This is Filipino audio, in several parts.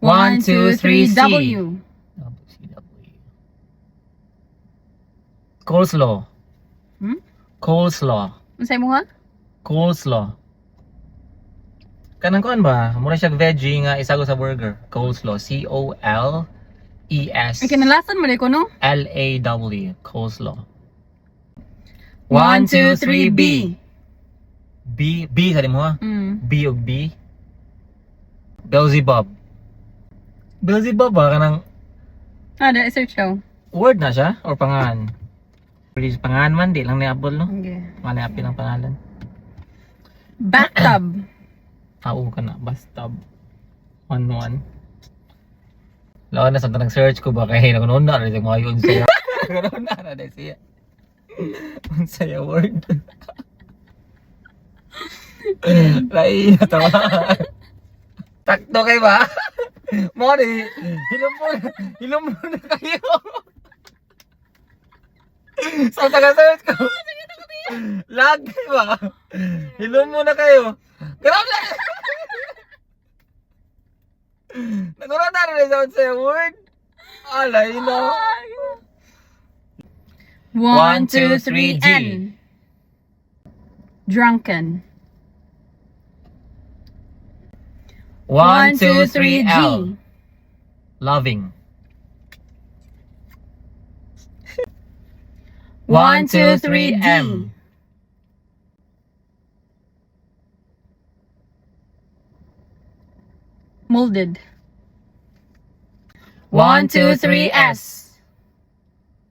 1, 2, 3, C. W. Coleslaw. Coleslaw. Unsay mo ha? Coleslaw. Kanang kuan ba? Mura siya veggie nga isago sa burger. Coleslaw. C-O-L-E-S. Ang kinalasan mo ko no? L-A-W. Coleslaw. 1, 2, 3, B. B sa mo ha? B o B. Beelzebub. Beelzebub ba kanang Da search ko. word na siya or pangalan? Please pangalan man di lang niabol no. Okay. Manapi ng pangalan. Bathtub. Oo ka na bathtub. 1-1. Lawan na sa tanang search ko ba kay nakunon na rin mga yun siya. Nakunon na rin siya. Unsaya word. Lai na tawa. Takto kay ba? Mori, hilom mo na kayo. Sa taga-search ko. Lag kay ba? Hilom mo na kayo. Grabe! Nakuha na rin sa unsaya word. Alay na. 1, 2, 3, G. N. Drunken. 1, 2, 3, G. L. Loving. 1, 2, 3, M. Molded. 1, 2, 3, S.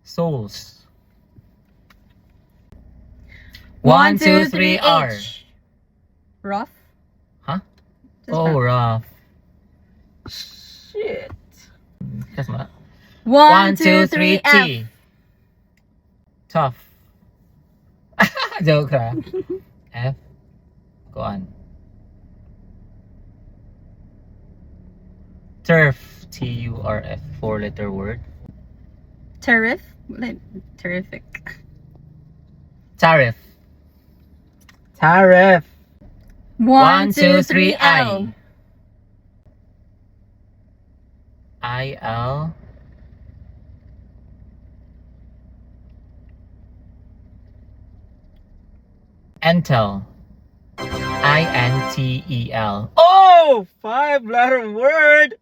Souls. 1, 2, 3, R. Rough. Huh? Just Oh, rough. rough. Shit. Kas ma. 1, 2, 3, F. T. Tough. Joke ha. F. Go on. Turf. T-U-R-F. 4-letter word. Terrific. Tariff. Tariff. 1, 2, 3, L. I-L. Intel. I-N-T-E-L. Oh! 5-letter word!